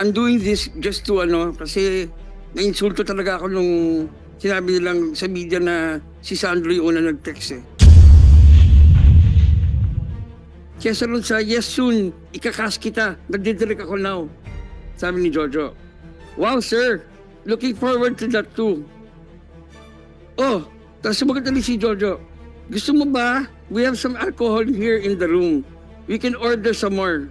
I'm doing this just to kasi nainsulto talaga ako nung sinabi nilang sa media na si Sandro yung una nag-text eh. Kaya sa sa yes soon, ikakas kita, nagdidirect ako now. Sabi ni Jojo. Wow sir, looking forward to that too. Oh, tapos sumagot ulit si Jojo. Gusto mo ba? We have some alcohol here in the room. We can order some more.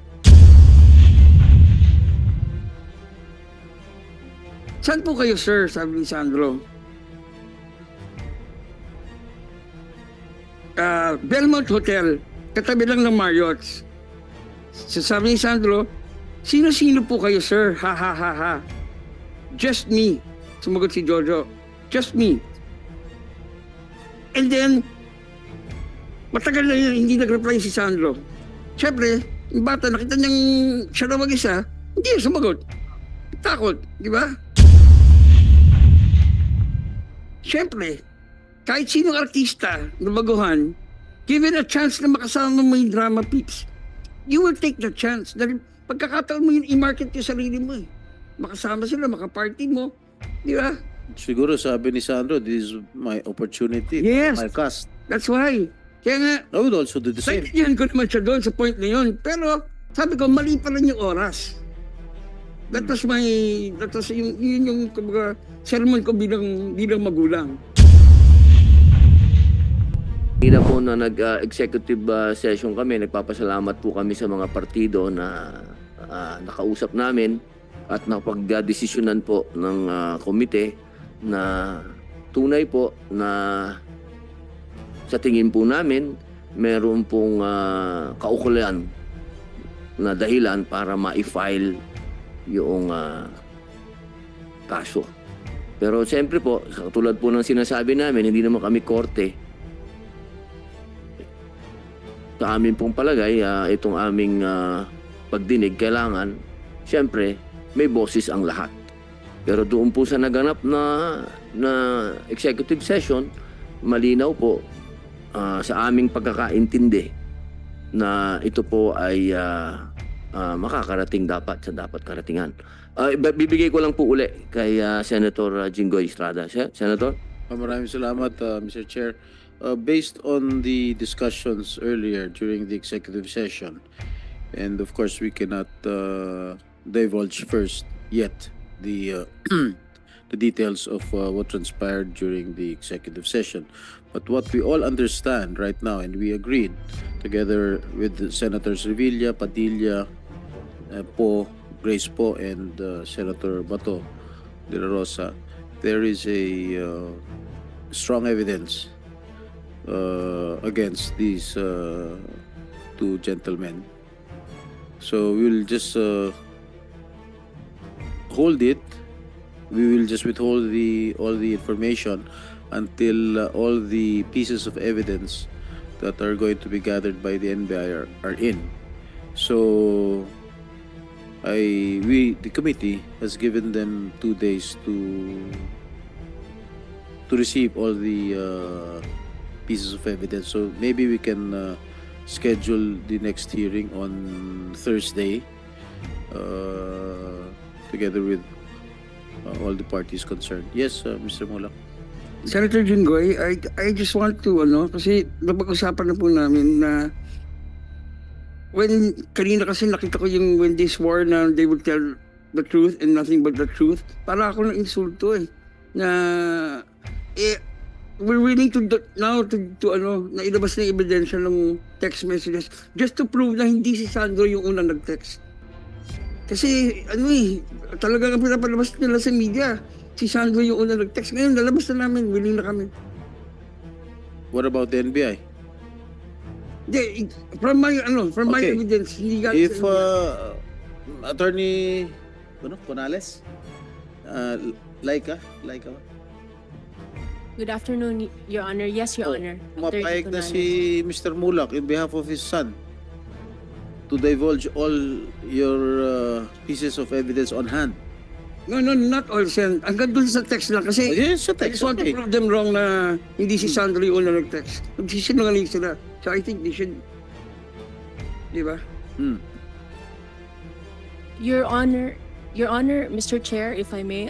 Saan po kayo, sir? Sabi ni Sandro. Belmont Hotel, katabi lang ng Marriott's. Sabi ni Sandro, sino-sino po kayo, sir? Ha, ha, ha, ha. Just me. Sumagot si Jojo. Just me. And then, matagal na yun, hindi nag-reply si Sandro. Siyempre, yung bata, nakita niyang siya na mag-isa, hindi niya sumagot. Takot, di ba? Siyempre, kahit sinong artista na baguhan, given a chance na makasama mo yung drama peaks, you will take the chance. Dahil pagkakataon mo yun, i-market yung sarili mo eh. Makasama sila, makaparty mo. Di ba? Siguro sabi ni Sandro, this is my opportunity. Yes. My cast. That's why. Kaya nga, I would also do the same. naintindihan ko naman siya doon sa point na yun. Pero sabi ko, mali pa rin yung oras. That was yun yung kumbaga, sermon ko bilang magulang. Hindi na po na nag-executive session kami, nagpapasalamat po kami sa mga partido na nakausap namin at napag-desisyonan po ng komite na tunay po na sa tingin po namin meron pong kaukulan na dahilan para ma-file yung kaso. Pero siyempre po, katulad po ng sinasabi namin, hindi naman kami korte. Sa amin pong palagay, itong aming pagdinig, kailangan, siyempre, may boses ang lahat. Pero doon po sa naganap na executive session, malinaw po sa aming pagkakaintindi na ito po ay makakarating dapat sa dapat karatingan. Bibigay ko lang po uli kay Senator Jinggoy Estrada. Senator? Maraming salamat, Mr. Chair. Based on the discussions earlier during the executive session, and of course we cannot divulge first yet the the details of what transpired during the executive session. But what we all understand right now, and we agreed together with Senators Revilla, Padilla, Po, Grace Po, and Senator Bato de la Rosa, there is a strong evidence against these two gentlemen. So we will just hold it. We will just withhold all the information until all the pieces of evidence that are going to be gathered by the NBI are in. So the committee has given them 2 days to receive all the pieces of evidence. So maybe we can schedule the next hearing on Thursday together with all the parties concerned. Yes, Mr. Mulak. Senator Jinggoy, I just want to, kasi napag-usapan na po namin na kanina kasi nakita ko yung when they swore na they would tell the truth and nothing but the truth, para ako ng insulto na we're willing to now to na ilabas na yung ebidensya ng text messages just to prove na hindi si Sandro yung unang nag-text. Kasi talagang pinapalabas nila sa media, si Sandro yung unang nag-text. Ngayon, lalabas na namin, willing na kami. What about the NBI? From my evidence, hindi galing If Attorney Conales, Laika. Good afternoon, Your Honor. Yes, Your Honor. Mapayag na si Mr. Mulak in behalf of his son to divulge all your pieces of evidence on hand. No, not all, Sen. Hanggang dun sa text lang. Kasi Yes, sa I text, just want to okay. prove them wrong na hindi si Sandro yung unang nag-text. Nagsisinungaling sila. So I think they should, di ba? Your Honor, Your Honor, Mr. Chair, if I may,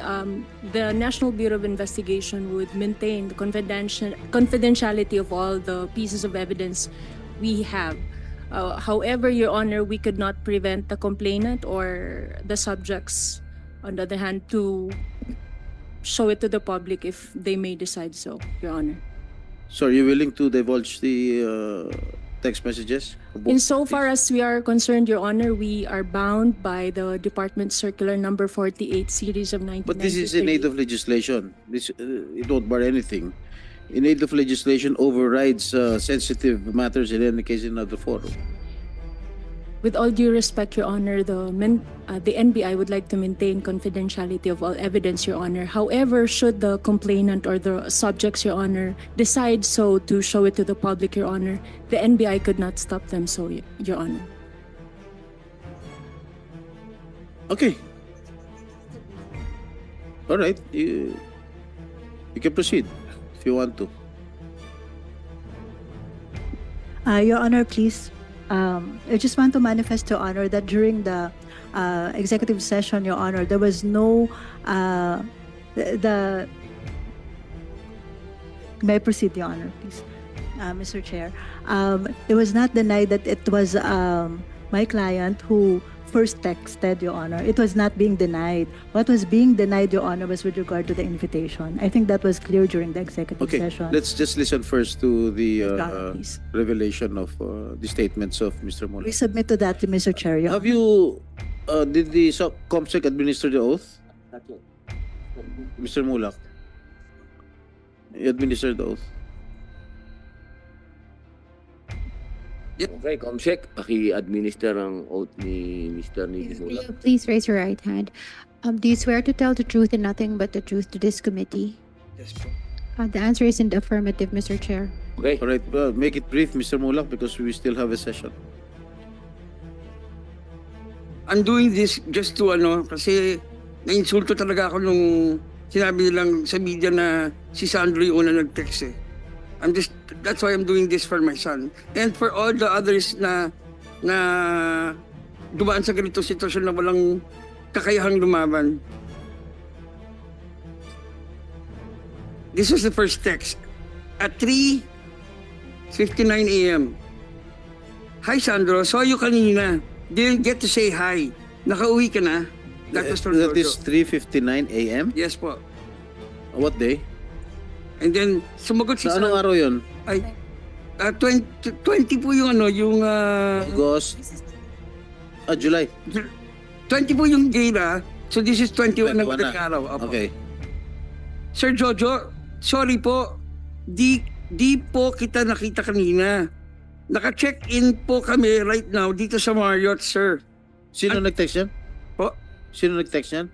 the National Bureau of Investigation would maintain the confidentiality of all the pieces of evidence we have. However, Your Honor, we could not prevent the complainant or the subjects, on the other hand, to show it to the public if they may decide so, Your Honor. So are you willing to divulge the text messages? Insofar as we are concerned, Your Honor, we are bound by the Department Circular Number 48, Series of 1993. But this is in aid of legislation. This it don't bar anything. In aid of legislation overrides sensitive matters in any case in another forum. With all due respect, Your Honor, the NBI would like to maintain confidentiality of all evidence, Your Honor. However, should the complainant or the subjects, Your Honor, decide so to show it to the public, Your Honor, the NBI could not stop them so, Your Honor. Okay. All right. You can proceed if you want to. Your Honor, please. I just want to manifest to Honor that during the executive session, Your Honor, there was no May I proceed, Your Honor, please, Mr. Chair. It was not denied that it was my client who first texted, Your Honor. It was not being denied. What was being denied, Your Honor, was with regard to the invitation. I think that was clear during the executive Okay. session. Let's just listen first to the Your Honor, please. revelation of the statements of Mr. Mulak. We submit to that, Mr. Chair. Your Have you did the COMSEC administer the oath? Mr. Mulak? You administered the oath? Okay, Comsec, paki-administer ang oath ni Mr. Nicky Will Mulak. you please raise your right hand? Do you swear to tell the truth and nothing but the truth to this committee? Yes po. The answer is in the affirmative, Mr. Chair. Okay, All right, make it brief, Mr. Mulak, because we still have a session. I'm doing this just to kasi nainsulto talaga ako nung sinabi nilang sa media na si Sandro yung una nag-text eh. That's why I'm doing this for my son. And for all the others na dumaan sa ganito sitwasyon na walang kakayahang lumaban. This was the first text. At 3:59 a.m. Hi Sandro, saw you kanina. Didn't get to say hi. Nakauwi ka na? That was from That is Jojo. 3:59 a.m.? Yes po. What day? And then sumagot si Sa anong Sandro. araw yun? Ay, 20 po yung August? July. 20 po yung gala. So this is 21 ng 21 na. araw. Opo. Okay. Sir Jojo, sorry po. Di po kita nakita kanina. Naka-check-in po kami right now dito sa Marriott, sir. Sino nag-text yan? Po? Sino nag-text yan?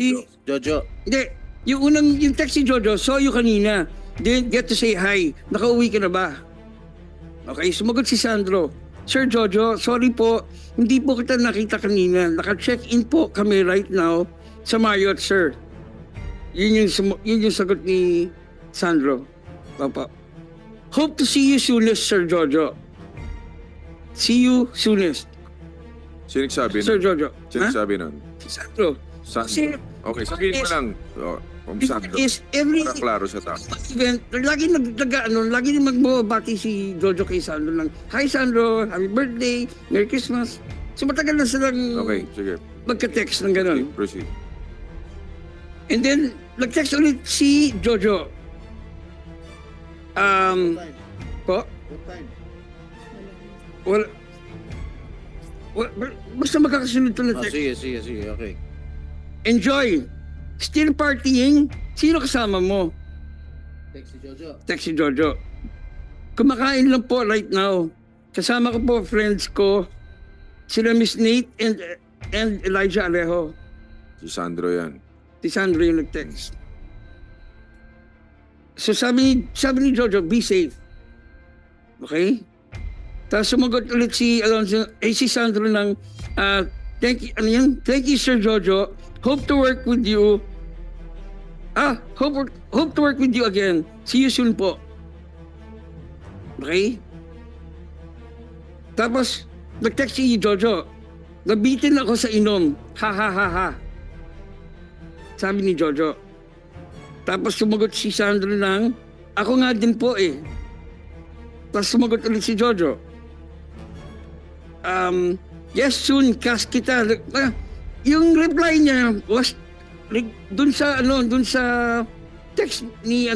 I- Jojo. Hindi. Yung text si Jojo, saw you kanina. Didn't get to say hi. Nakauwi ka na ba? Okay, sumagot si Sandro. Sir Jojo, sorry po. Hindi po kita nakita kanina. Naka-check-in po kami right now sa Marriott, sir. Yun yung sagot ni Sandro. Papa. Hope to see you soonest, Sir Jojo. See you soonest. Sino nagsabi Sir nun? Jojo. Sino Ha? nagsabi nun? Si Sandro. Sandro. Kasi Okay, sabihin mo lang. Kung Sandro. is every Para klaro sa tao. event, lagi lagi magbabati si Jojo kay Sandro ng, Hi Sandro, happy birthday, Merry Christmas. So matagal na silang Okay, sige. magka-text ng gano'n. Proceed. And then, nag-text ulit si Jojo. Po? Wala. Basta magkakasunod to na text. Sige. Okay. Enjoy. Still partying. Sino kasama mo? Text si Jojo. Text si Jojo. Kumakain lang po right now. Kasama ko po friends ko. Sila Miss Nate and Elijah Alejo. Si Sandro yan. Si Sandro yung nag-text. So sabi ni Jojo, be safe. Okay? Tapos sumagot ulit si si Sandro ng thank you Sir Jojo. Hope to work with you. Hope to work with you again. See you soon po. Okay? Tapos nag-text si Jojo. Nabitin ako sa inom. Ha ha ha ha. Sabi ni Jojo. Tapos sumagot si Sandro ng, ako nga din po eh. Tapos sumagot ulit si Jojo. Yes, soon, cast kita. Yung reply niya was dun sa text ni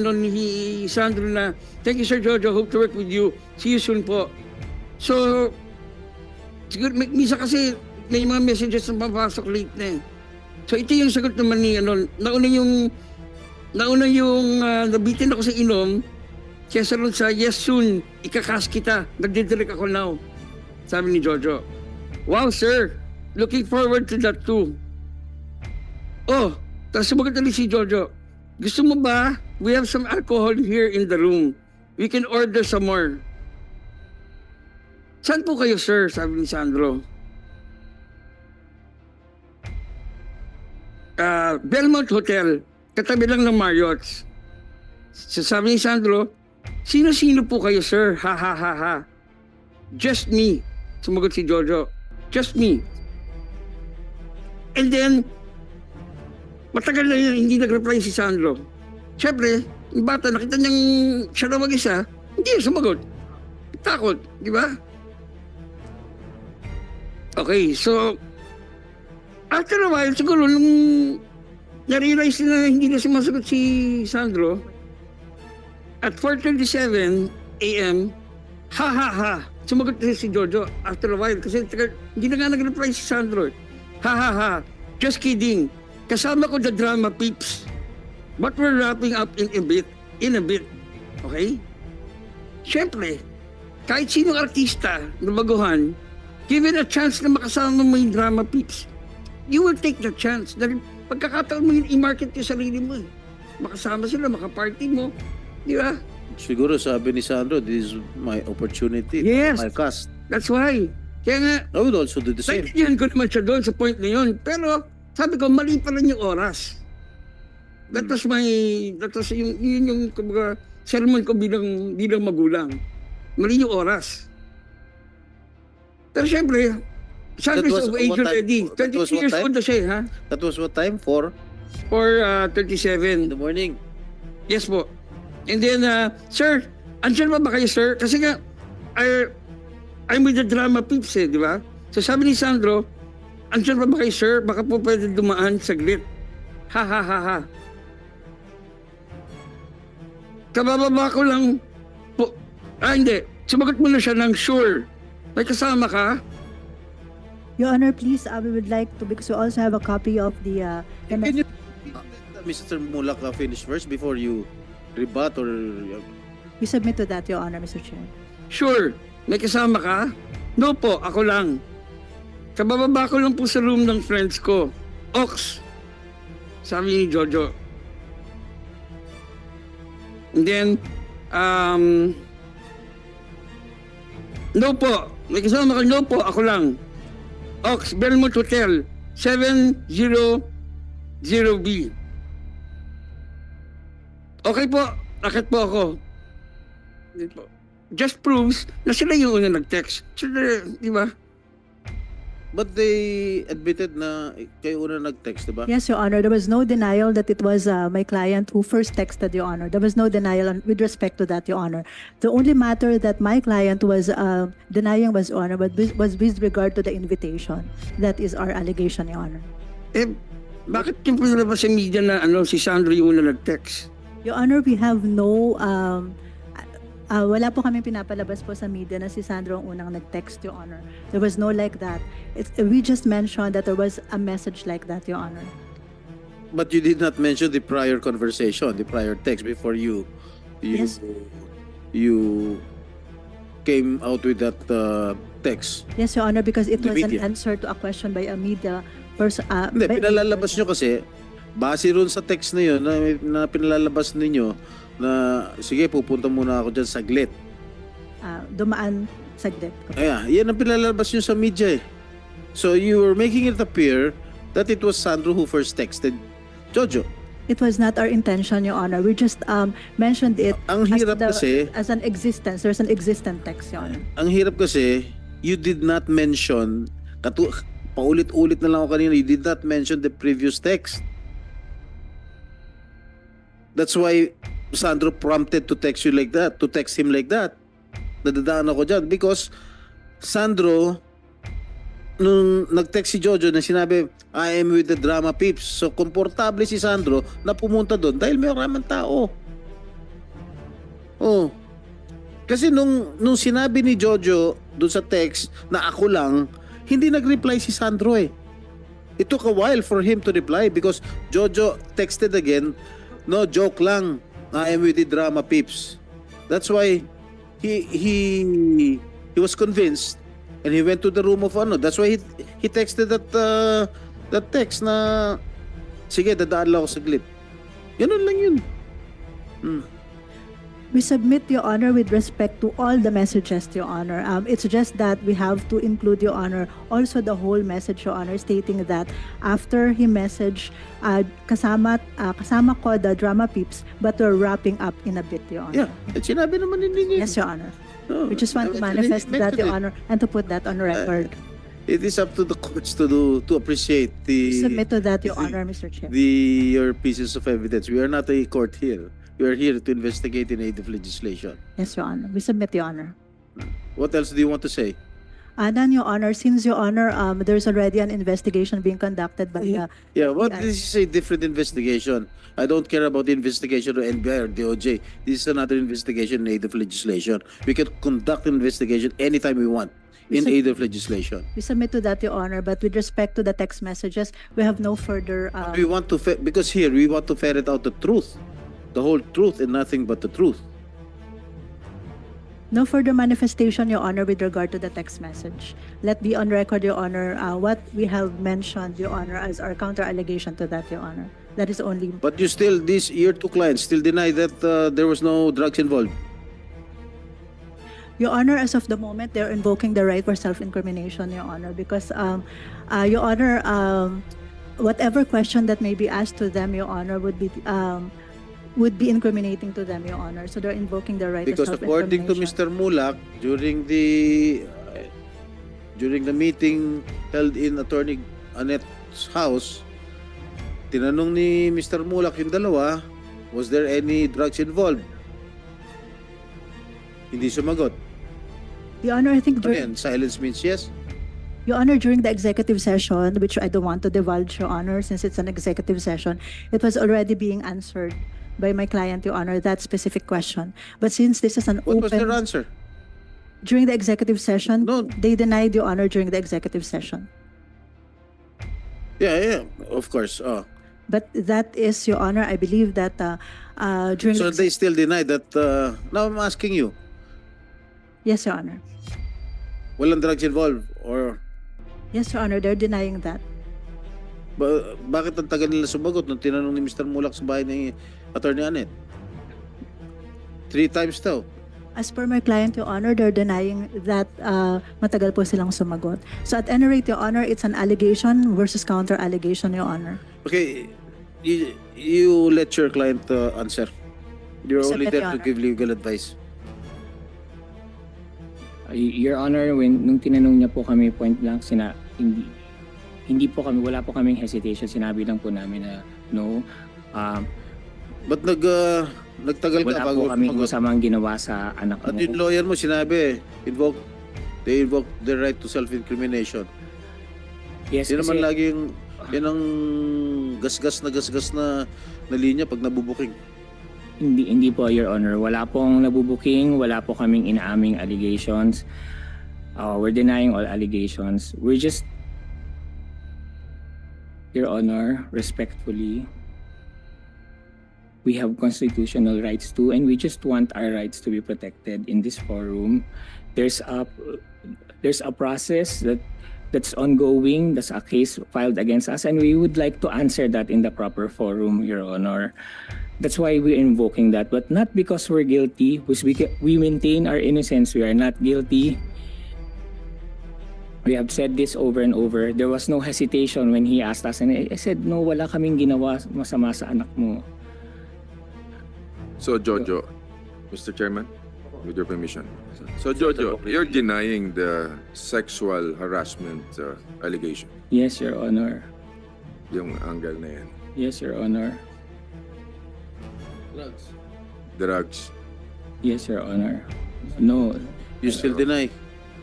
Sandro na, thank you Sir Jojo, hope to work with you. See you soon po. So, siguro, misa kasi may mga messages na papasok late na eh. So, ito yung sagot naman ni, nauna yung nabitin ako sa inom, kesa rin sa, yes soon, ikakas kita, nagdidirect ako now. Sabi ni Jojo. Wow, sir, looking forward to that too. Oh, tapos sumagot ulit si Jojo. Gusto mo ba? We have some alcohol here in the room. We can order some more. Saan po kayo, sir? Sabi ni Sandro. Belmont Hotel. Katabi lang ng Marriott's. Sabi ni Sandro, sino-sino po kayo, sir? Ha, ha, ha, ha. Just me. Sumagot si Jojo. Just me. And then, matagal na yun, hindi nag-reply si Sandro. Siyempre, yung bata, nakita niyang siya na mag-isa, hindi yung sumagot. Takot, di ba? Okay, so, after a while, siguro, nung na-realize na hindi na sumasagot si Sandro, at 4:37 a.m., ha ha ha, sumagot na si Jojo after a while kasi hindi na nga nag-reply si Sandro. Ha ha ha, just kidding. Kasama ko the drama peeps. But we're wrapping up in a bit. Okay? Siyempre, kahit sinong artista na baguhan, given a chance na makasama mo yung drama peeps, you will take the chance. Dahil pagkakataon mo yun, i-market yung sarili mo. Makasama sila, makaparty mo. Di ba? Siguro sabi ni Sandro, this is my opportunity. Yes. My cast. That's why. Kaya nga, I would also do the same. naintindihan ko naman siya doon sa point na yun. Pero sabi ko, mali pa rin yung oras. That was yung kumbaga, sermon ko bilang magulang. Mali yung oras. Pero syempre, That Sandro is was of age what time? already. That was 23 what years time? old na siya, ha? That was what time? 4 For in 37. the morning. Yes po. And then, sir, andyan ba kayo, sir? Kasi nga, I'm with the drama peeps eh, di ba? So sabi ni Sandro, andyan ba kayo, sir? Baka po pwede dumaan saglit. Ha, ha, ha, ha. Kabababa ko lang po. Hindi. Sumagot mo na siya ng sure. May kasama ka? Your Honor, please, we would like to, because we also have a copy of the Can you let Mr. Mulak finish first before you rebut or... we submit to that, Your Honor, Mr. Chair. Sure. May kasama ka? No po, ako lang. Kabababa ko lang po sa room ng friends ko. Ox. Sabi ni Jojo. And then, no po. May kasama ka? No po, ako lang. Ox, Belmont Hotel, 700B. Okay po, akit po ako. Just proves na sila yung una nag-text. Sila, di ba? But they admitted na kayo una nag-text, diba? Yes, Your Honor, there was no denial that it was my client who first texted, Your Honor. There was no denial with respect to that, Your Honor. The only matter that my client was denying was, Your Honor, but was with regard to the invitation. That is our allegation, Your Honor. Eh, bakit yung pinalabas sa media na si Sandro yung una nag-text? Your Honor, we have no, wala po kami pinapalabas po sa media na si Sandro ang unang nag-text, Your Honor. There was no like that. We just mentioned that there was a message like that, Your Honor. But you did not mention the prior conversation, the prior text before you Yes. you came out with that text. Yes, Your Honor, because it The was an media. answer to a question by a media person. Hindi, pinalalabas nyo kasi, base ron sa text na yun, na pinalalabas ninyo, na sige, pupunta muna ako dyan saglit. Dumaan saglit. Kaya, yan ang pinalalabas nyo sa media eh. So you were making it appear that it was Sandro who first texted Jojo. It was not our intention, Your Honor. We just mentioned it Ang hirap kasi, as an existence. There's an existent text, Your Honor. ang hirap kasi, you did not mention, paulit-ulit na lang ako kanina, you did not mention the previous text. That's why Sandro prompted to text you like that, to text him like that. Nadadaan ako dyan because Sandro, nung nag-text si Jojo na sinabi, I am with the drama peeps. So, komportable si Sandro na pumunta doon dahil may maraming tao. Oh. Kasi nung sinabi ni Jojo doon sa text na ako lang, hindi nag-reply si Sandro eh. It took a while for him to reply because Jojo texted again, no, joke lang. I am with the drama peeps. That's why he was convinced and he went to the room of ano. That's why he texted that text na sige, dadaan lang ako saglit. Ganun lang yun. We submit, Your Honor, with respect to all the messages, Your Honor. It's just that we have to include, Your Honor, also the whole message, Your Honor, stating that after he messaged, kasama ko the drama peeps, but we're wrapping up in a bit, Your Honor. Yeah, at sinabi naman niya. Yes, Your Honor. Oh, We just want to manifest that, Your Honor, and to put that on record. It is up to the courts to appreciate Submit to that, Your Honor, Mr. Chair. your pieces of evidence. We are not a court here. We are here to investigate in aid of legislation. Yes, Your Honor. We submit, Your Honor. What else do you want to say? Then, Your Honor, since, Your Honor, there's already an investigation being conducted by the Yeah, what Yeah. this is a different investigation. I don't care about the investigation of NBI or DOJ. This is another investigation in aid of legislation. We can conduct an investigation anytime we want in aid of legislation. We submit to that, Your Honor, but with respect to the text messages, we have no further. We want to because here we want to ferret out the truth, the whole truth, and nothing but the truth. No further manifestation, Your Honor, with regard to the text message. Let be on record, Your Honor, what we have mentioned, Your Honor, as our counter allegation to that, Your Honor. That is only. But you still, your two clients still deny that there was no drugs involved. Your Honor, as of the moment, they're invoking the right for self-incrimination, Your Honor, because, Your Honor, whatever question that may be asked to them, Your Honor, would be incriminating to them, Your Honor. So they're invoking the right Because of according to self-incrimination. Mr. Mulak, during the meeting held in Attorney Annette's house, tinanong ni Mr. Mulak yung dalawa, was there any drugs involved? Hindi sumagot. Your Honor, I think Ano yan? Silence means yes? Your Honor, during the executive session, which I don't want to divulge, Your Honor, since it's an executive session, it was already being answered by my client, Your Honor, that specific question. But since this is an What was their open, answer? during the executive session, No. they denied, Your Honor, during the executive session. Yeah, of course. Oh. But that is, Your Honor, I believe that during So the they still deny that. Now I'm asking you, yes, Your Honor. walang drugs involved or Yes, Your Honor, they're denying that. bakit ang tagal nila sumagot nung tinanong ni Mr. Mulak sa bahay ni Attorney Annette? 3 times daw. As per my client, Your Honor, they're denying that matagal po silang sumagot. So at any rate, Your Honor, it's an allegation versus counter allegation, Your Honor. Okay, you let your client answer. You're only Submit, there Your to Honor. give legal advice. Your Honor, nung tinanong niya po kami point blank, hindi po kami, wala po kaming hesitation. Sinabi lang po namin na no. Ba't nagtagal ka Wala bago po kaming sumagot? masamang ginawa sa anak At mo. yung lawyer mo sinabi, they invoke the right to self-incrimination. Yes, Yan naman kasi lagi yan ang gasgas na linya pag nabubuking. hindi po, Your Honor. Wala pong nabubuking, wala po kaming inaaming allegations. We're denying all allegations. We're just, Your Honor, respectfully, we have constitutional rights too, and we just want our rights to be protected in this forum. There's a process that's ongoing. There's a case filed against us, and we would like to answer that in the proper forum, Your Honor. That's why we're invoking that, but not because we're guilty. Because we maintain our innocence. We are not guilty. We have said this over and over. There was no hesitation when he asked us, and I said, no, wala kaming ginawa masama sa anak mo. So, Jojo, Mr. Chairman, with your permission. So, Jojo, you're denying the sexual harassment allegation. Yes, Your Honor. Yung angle na yan. Yes, Your Honor. drugs. Yes, Your Honor. No. You still deny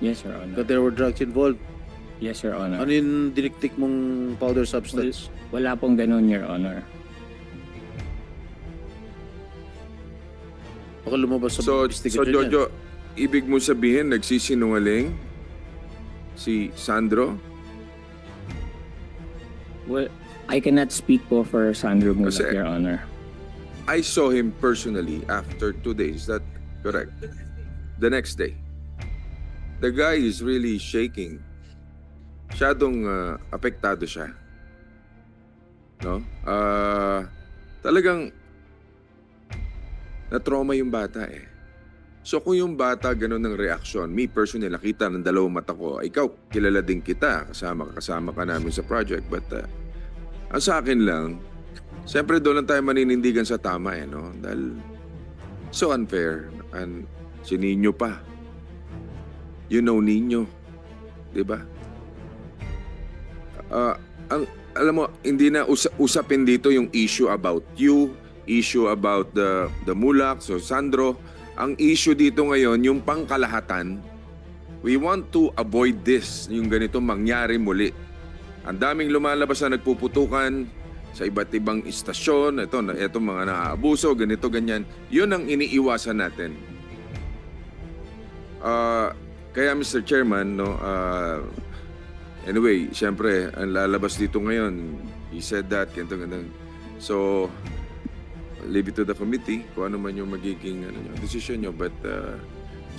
Yes, Your Honor. that there were drugs involved? Yes, Your Honor. Ano yung diniktik mong powder substance? Wala pong ganun, Your Honor. Baka lumabas sa So investigation yan. Jojo, ibig mo sabihin nagsisinungaling si Sandro? Well, I cannot speak po for Sandro Mulak, Kasi- Your Honor. I saw him personally after 2 days. Is that correct? The next day. The guy is really shaking. Masyadong apektado siya. No? Talagang na-trauma yung bata eh. So kung yung bata ganun ng reaksyon, me personally, nakita ng dalawang mata ko, ikaw, kilala din kita, kasama ka namin sa project, but ang sa akin lang, siyempre doon lang tayo maninindigan sa tama eh, no? Dahil so unfair. And si Nino pa. You know Nino. Diba? Alam mo, hindi na usapin dito yung issue about you, issue about the Mulak, so Sandro. Ang issue dito ngayon, yung pangkalahatan, we want to avoid this, yung ganito mangyari muli. Ang daming lumalabas na nagpuputukan sa iba't ibang istasyon, ito mga naaabuso, ganito, ganyan. Yun ang iniiwasan natin. Kaya Mr. Chairman, no, anyway, siyempre, ang lalabas dito ngayon, he said that, ganito, ganito. So, leave it to the committee kung ano man yung magiging decision nyo. But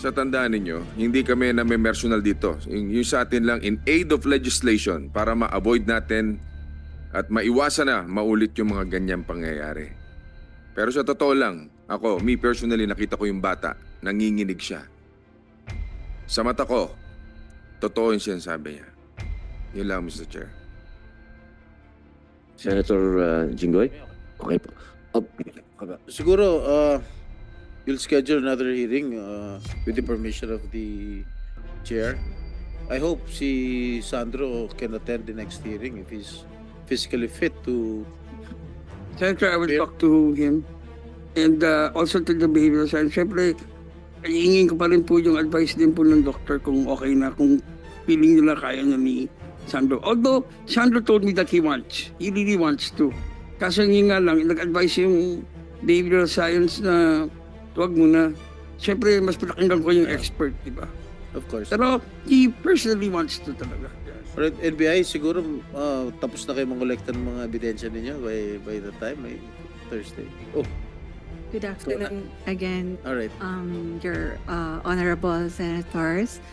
sa tandaan ninyo, hindi kami na may personal dito. Yung sa atin lang, in aid of legislation para ma-avoid natin at maiwasan na maulit yung mga ganyang pangyayari. Pero sa totoo lang, ako, me personally, nakita ko yung bata, nanginginig siya. Sa mata ko, totoo yung sinasabi niya. Yun lang, Mr. Chair. Senator Jinggoy? Okay po. Siguro, you'll schedule another hearing with the permission of the chair. I hope si Sandro can attend the next hearing if he's physically fit to... Senator, I will Yeah. talk to him. And also to the behavioral science. Siyempre, hingin ko pa rin po yung advice din po ng doktor kung okay na, kung feeling nila kaya na ni Sandro. Although, Sandro told me that he really wants to. Kaso yun nga lang, nag-advise yung behavioral science na huwag muna. Siyempre, mas pinakinggan ko yung expert, di ba? Of course. Pero he personally wants to talaga. Pero NBI, siguro tapos na kayo mangolekta ng mga ebidensya ninyo by the time, by Thursday. Oh, Good afternoon again, all right. your honorable senators.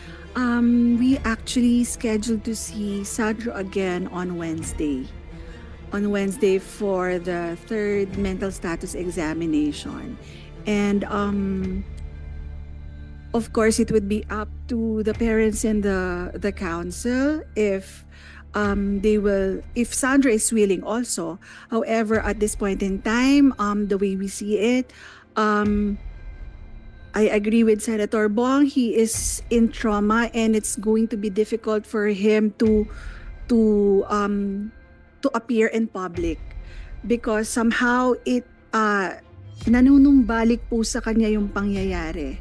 We actually scheduled to see Sandro again on Wednesday. On Wednesday for the third mental status examination. And of course, it would be up to the parents and the council if if Sandra is willing also. However, at this point in time, the way we see it, I agree with Senator Bong. He is in trauma, and it's going to be difficult for him to appear in public because somehow it nanunumbalik po sa kanya yung pangyayari.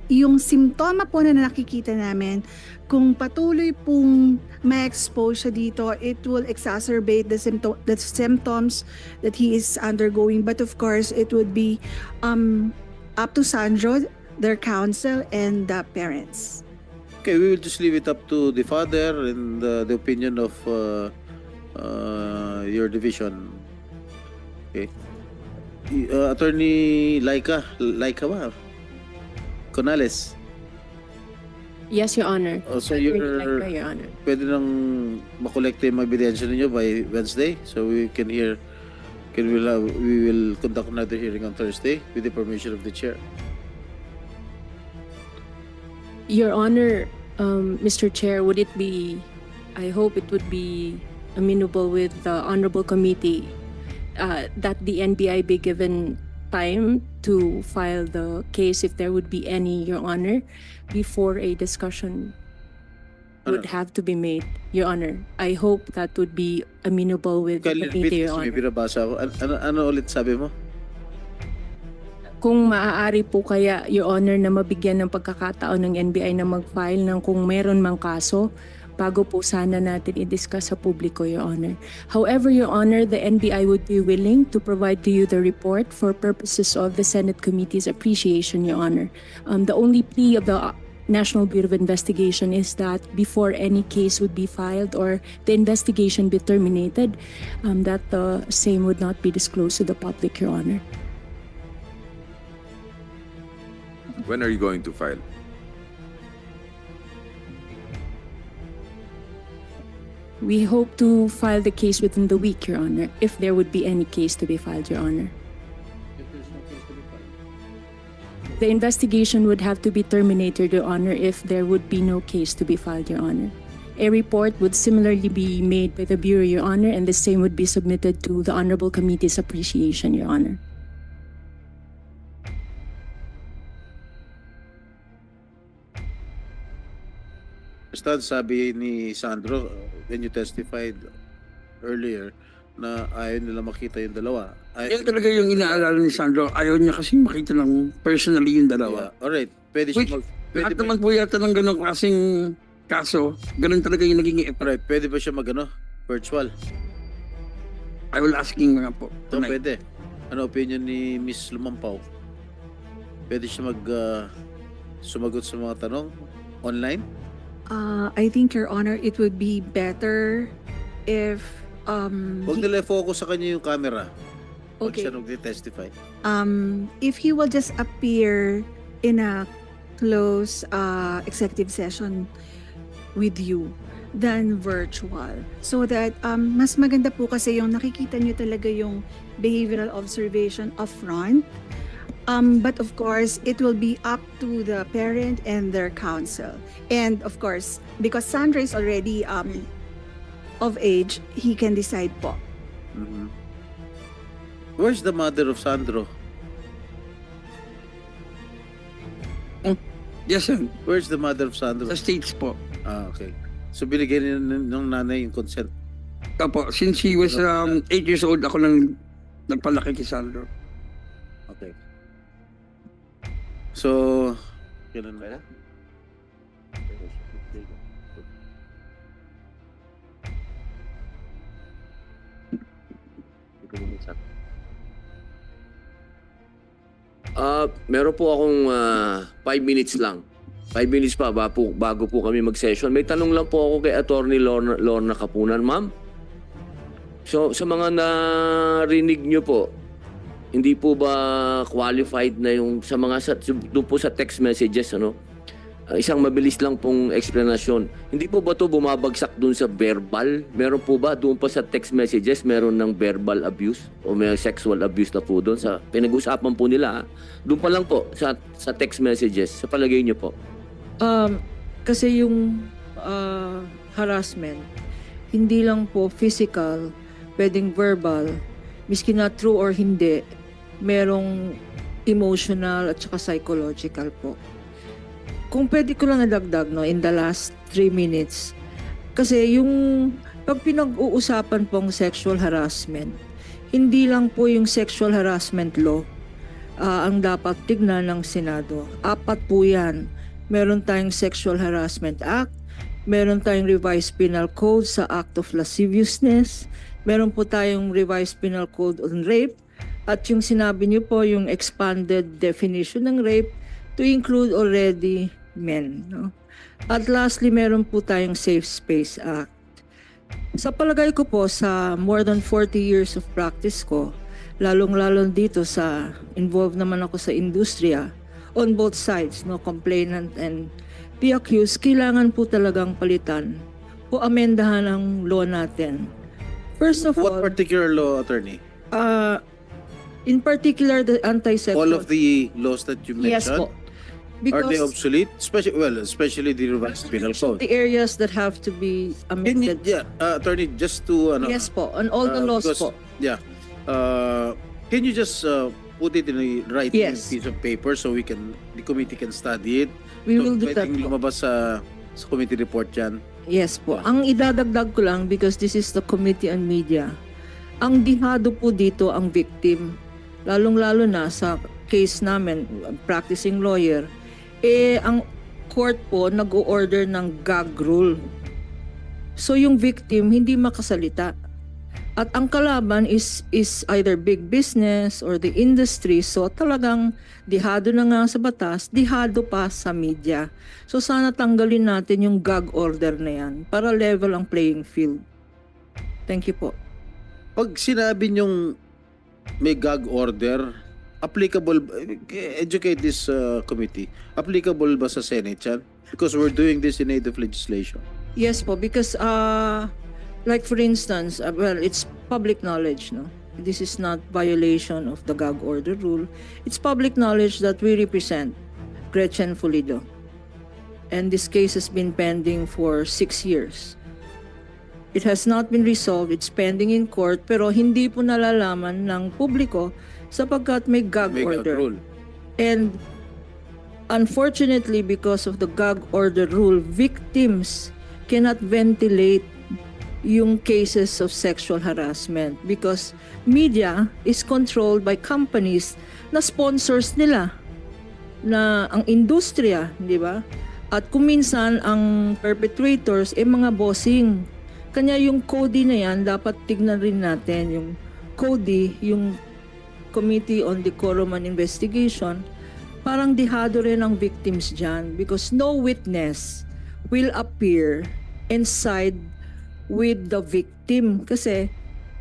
Yung simptoma po na nakikita namin, kung patuloy pong ma-expose siya dito, it will exacerbate the symptoms that he is undergoing. But of course, it would be up to Sandro, their counsel, and the parents. Okay, we will just leave it up to the father and the opinion of your division. Okay. Attorney Laika ba? Conales. Yes, Your Honor. So Your Honor. pwede nang makolekta yung mga ebidensya ninyo by Wednesday, so we can hear. We will conduct another hearing on Thursday with the permission of the chair. Your Honor, Mr. Chair, would it be, I hope it would be amenable with the Honorable Committee that the NBI be given time to file the case if there would be any, Your Honor, before a discussion would have to be made, Your Honor. I hope that would be amenable with the Kaya committee, may Your Honor. binabasa ako. Ano ulit sabi mo? Kung maaari po kaya, Your Honor, na mabigyan ng pagkakataon ng NBI na mag-file ng kung meron mang kaso bago po sana natin i-discuss sa publiko, Your Honor. However, Your Honor, the NBI would be willing to provide to you the report for purposes of the Senate Committee's appreciation, Your Honor. The only plea of the National Bureau of Investigation is that before any case would be filed or the investigation be terminated, that the same would not be disclosed to the public, Your Honor. When are you going to file? We hope to file the case within the week, Your Honor, if there would be any case to be filed, Your Honor. The investigation would have to be terminated, Your Honor, if there would be no case to be filed, Your Honor. A report would similarly be made by the Bureau, Your Honor, and the same would be submitted to the Honorable Committee's appreciation, Your Honor. Basta sabi ni Sandro, when you testified earlier, na ayaw nila makita yung dalawa. Yan talaga yung inaalala ni Sandro. Ayaw niya kasi makita ng personally yung dalawa. Yeah, alright. Pwede Which, siya lahat naman po yata ng ganong klaseng kaso, ganun talaga yung naging effect. Alright, pwede ba siya virtual? I will asking nga po. So, tonight. pwede. Ano opinion ni Miss Lumampaw? Pwede siya sumagot sa mga tanong online? I think, Your Honor, it would be better if Huwag nila focus sa kanya yung camera. Pag Okay. siya nag-testify. If he will just appear in a close executive session with you than virtual. So that mas maganda po kasi yung nakikita nyo talaga yung behavioral observation upfront. But of course, it will be up to the parent and their counsel. And of course, because Sandra is already of age, he can decide po. Mhm. Where's the mother of Sandro? Yes, sir. Where's the mother of Sandro? Sa States po. Okay. So binigyan ng nanay yung consent. Opo, since he was 8 years old, ako lang nagpalaki kay Sandro. Okay. So, kailan ba? Meron po akong 5 minutes lang. 5 minutes pa bago po kami mag-session. May tanong lang po ako kay Attorney Lorna Kapunan, ma'am. So, sa mga narinig nyo po, hindi po ba qualified na yung sa mga doon po sa text messages, ano? Isang mabilis lang pong explanation. Hindi po ba to bumabagsak doon sa verbal? Meron po ba doon pa sa text messages meron ng verbal abuse o may sexual abuse na po doon sa pinag-usapan po nila? Doon pa lang po sa text messages. Sa palagay niyo po? Kasi yung harassment, hindi lang po physical, pwedeng verbal, miski na true or hindi, merong emotional at saka psychological po. Kung pwede ko lang nadagdag, no, in the last 3 minutes, kasi yung pag pinag-uusapan pong sexual harassment, hindi lang po yung sexual harassment law ang dapat tignan ng Senado. 4 po yan. Meron tayong Sexual Harassment Act, meron tayong Revised Penal Code sa Act of Lasciviousness, meron po tayong Revised Penal Code on Rape, at yung sinabi niyo po, yung expanded definition ng rape to include already men. No? At lastly, meron po tayong Safe Space Act. Sa palagay ko po, sa more than 40 years of practice ko, lalong-lalo dito sa involved naman ako sa industriya, on both sides, no, complainant and the accused, kailangan po talagang palitan o amendahan ang law natin. First of What all, particular law, attorney? in particular the anti-sexual. All of the laws that you mentioned? Yes po. Are they Because obsolete? Especially the revised penal code. the areas that have to be Can you, amended. attorney, just to Yes po, on all the laws because- po. Yeah. Can you just put it in a writing Yes. piece of paper so the committee can study it? We will do that Pwedeng po. lumabas sa committee report yan. Yes po. Ang idadagdag ko lang, because this is the Committee on Media, ang dihado po dito ang victim, lalong-lalo na sa case namin, practicing lawyer, ang court po nag-o-order ng gag rule. So yung victim hindi makasalita. At ang kalaban is either big business or the industry. So talagang dihado na nga sa batas, dihado pa sa media. So sana tanggalin natin yung gag order na yan para level ang playing field. Thank you po. Pag sinabi nyong may gag order, applicable, educate this committee, applicable ba sa Senate yan? Because we're doing this in aid of legislation. Yes po, because like for instance, well, it's public knowledge, no? This is not violation of the gag order rule. It's public knowledge that we represent Gretchen Pulido. And this case has been pending for 6 years. It has not been resolved. It's pending in court, pero hindi po nalalaman ng publiko sapagkat may gag May gag order. rule. And unfortunately, because of the gag order rule, victims cannot ventilate yung cases of sexual harassment because media is controlled by companies na sponsors nila, na ang industriya, di ba? At kung minsan ang perpetrators mga bossing. Kanya yung CODI na yan, dapat tignan rin natin yung CODI, yung Committee on Decorum and Investigation, parang dihado rin ang victims dyan because no witness will appear and side with the victim. Kasi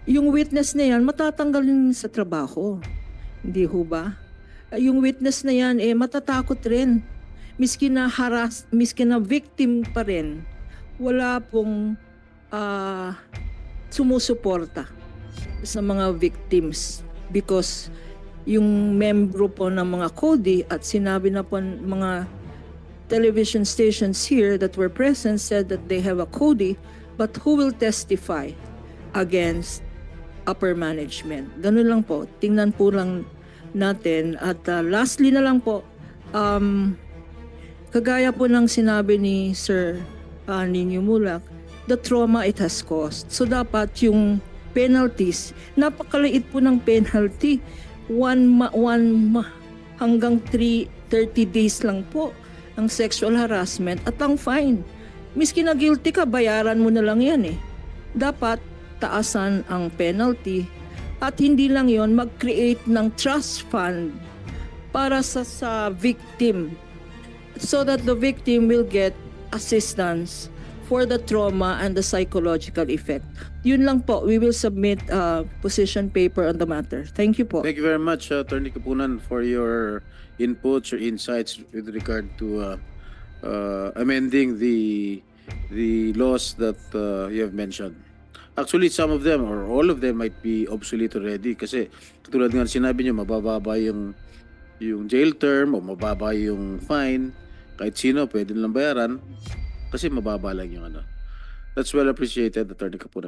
yung witness na yan, matatanggalin sa trabaho. Hindi ho ba? Yung witness na yan, matatakot rin. Miski na victim pa rin, wala pong sumusuporta sa mga victims because yung membro po ng mga CODI at sinabi na po ng mga television stations here that were present said that they have a CODI, but who will testify against upper management? Ganun lang po. Tingnan po lang natin. At lastly na lang po, kagaya po ng sinabi ni Sir Nino Mulak, the trauma it has caused. So dapat yung penalties, napakaliit po ng penalty. 1 hanggang 30 days lang po ang sexual harassment at ang fine. Miski na guilty ka, bayaran mo na lang yan eh. Dapat taasan ang penalty at hindi lang yon, mag-create ng trust fund para sa victim so that the victim will get assistance for the trauma and the psychological effect. Yun lang po, we will submit a position paper on the matter. Thank you po. Thank you very much, Attorney Kapunan, for your inputs or insights with regard to amending the laws that you have mentioned. Actually, some of them or all of them might be obsolete already kasi katulad nga sinabi niyo, mabababa yung jail term o mababa yung fine. Kahit sino pwede lang bayaran kasi mababa lang yung ano. That's well appreciated, Attorney Kapunan.